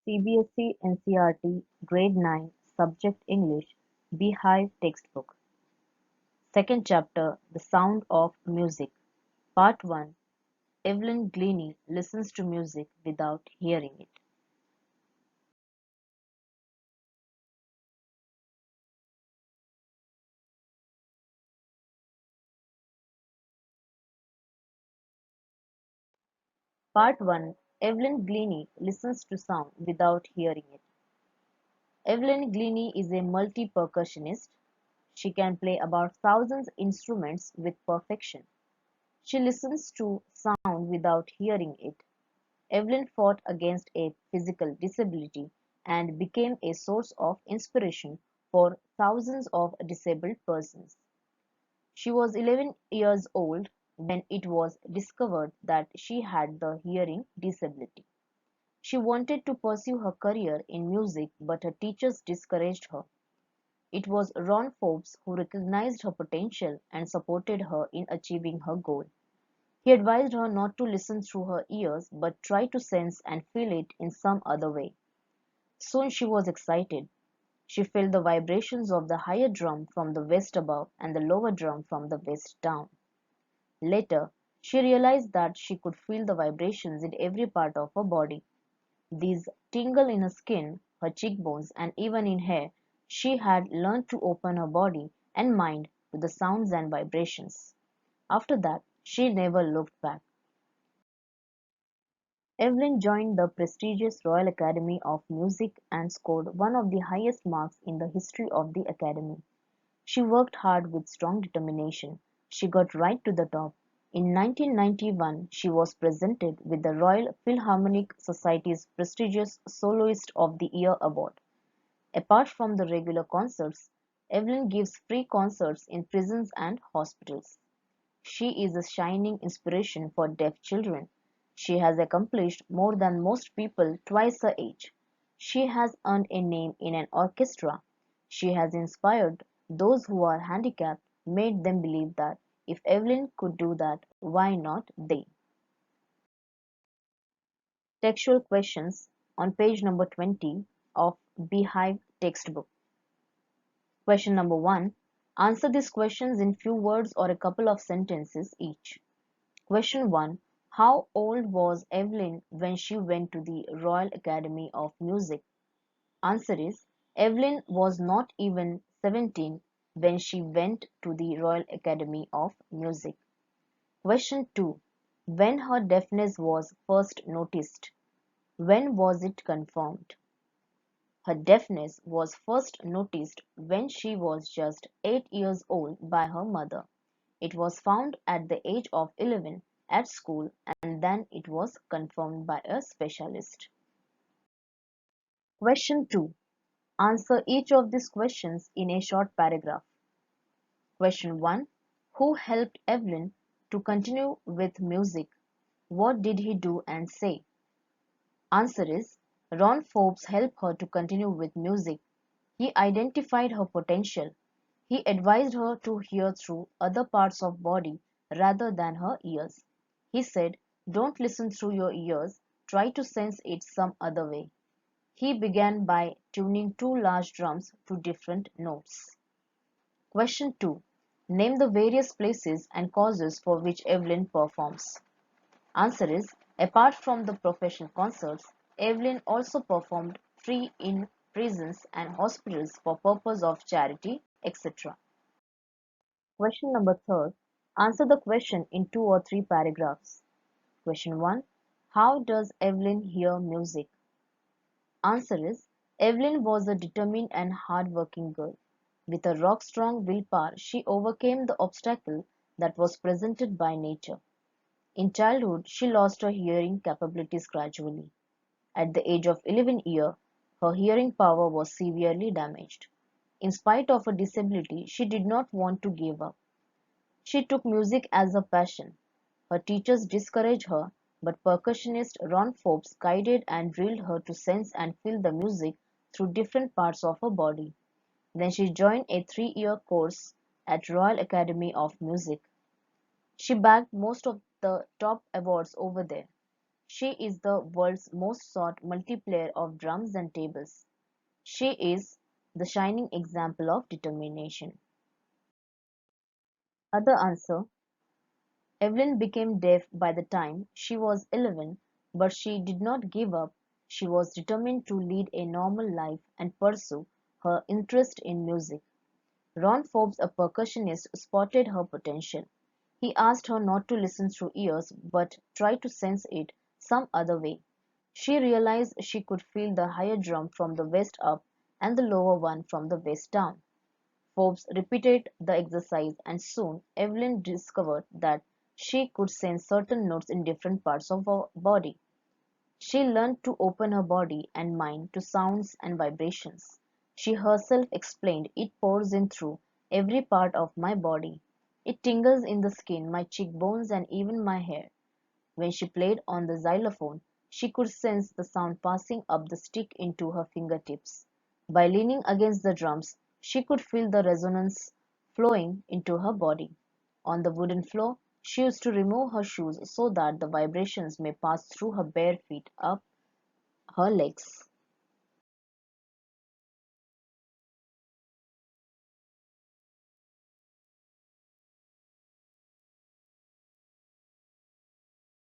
CBSE NCERT Grade 9 Subject English Beehive Textbook Second chapter The Sound of Music Part 1 Evelyn Glennie listens to music without hearing it. Part 1 Evelyn Glennie listens to sound without hearing it. Evelyn Glennie is a multi-percussionist. She can play about thousands instruments with perfection. She listens to sound without hearing it. Evelyn fought against a physical disability and became a source of inspiration for thousands of disabled persons. She was 11 years old when it was discovered that she had the hearing disability. She wanted to pursue her career in music, but her teachers discouraged her. It was Ron Forbes who recognized her potential and supported her in achieving her goal. He advised her not to listen through her ears but try to sense and feel it in some other way. Soon she was excited. She felt the vibrations of the higher drum from the west above and the lower drum from the west down. Later, she realized that she could feel the vibrations in every part of her body. These tingle in her skin, her cheekbones, and even in hair. She had learned to open her body and mind to the sounds and vibrations. After that, she never looked back. Evelyn joined the prestigious Royal Academy of Music and scored one of the highest marks in the history of the Academy. She worked hard with strong determination. She got right to the top. In 1991, she was presented with the Royal Philharmonic Society's prestigious Soloist of the Year award. Apart from the regular concerts, Evelyn gives free concerts in prisons and hospitals. She is a shining inspiration for deaf children. She has accomplished more than most people twice her age. She has earned a name in an orchestra. She has inspired those who are handicapped, made them believe that if Evelyn could do that, why not they? Textual questions on page number 20 of Beehive textbook. Question number 1. Answer these questions in few words or a couple of sentences each. Question 1. How old was Evelyn when she went to the Royal Academy of Music? Answer is Evelyn was not even 17 when she went to the Royal Academy of Music. Question 2. When her deafness was first noticed? When was it confirmed? Her deafness was first noticed when she was just 8 years old by her mother. It was found at the age of 11 at school and then it was confirmed by a specialist. Question 2. Answer each of these questions in a short paragraph. Question 1. Who helped Evelyn to continue with music? What did he do and say? Answer is Ron Forbes helped her to continue with music. He identified her potential. He advised her to hear through other parts of body rather than her ears. He said, don't listen through your ears, try to sense it some other way. He began by tuning two large drums to different notes. Question 2. Name the various places and causes for which Evelyn performs. Answer is, apart from the professional concerts, Evelyn also performed free in prisons and hospitals for purpose of charity, etc. Question number 3. Answer the question in 2 or 3 paragraphs. Question 1. How does Evelyn hear music? Answer is, Evelyn was a determined and hard-working girl. With a rock-strong willpower, she overcame the obstacle that was presented by nature. In childhood, she lost her hearing capabilities gradually. At the age of 11 years, her hearing power was severely damaged. In spite of her disability, she did not want to give up. She took music as a passion. Her teachers discouraged her, but percussionist Ron Forbes guided and drilled her to sense and feel the music through different parts of her body. Then she joined a 3-year course at Royal Academy of Music. She bagged most of the top awards over there. She is the world's most sought multiplayer of drums and tables. She is the shining example of determination. Other answer: Evelyn became deaf by the time she was 11, but she did not give up. She was determined to lead a normal life and pursue her interest in music. Ron Forbes, a percussionist, spotted her potential. He asked her not to listen through ears but try to sense it some other way. She realized she could feel the higher drum from the waist up and the lower one from the waist down. Forbes repeated the exercise and soon Evelyn discovered that she could sense certain notes in different parts of her body. She learned to open her body and mind to sounds and vibrations. She herself explained, "It pours in through every part of my body. It tingles in the skin, my cheekbones, and even my hair." When she played on the xylophone, she could sense the sound passing up the stick into her fingertips. By leaning against the drums, she could feel the resonance flowing into her body. On the wooden floor, she used to remove her shoes so that the vibrations may pass through her bare feet up her legs.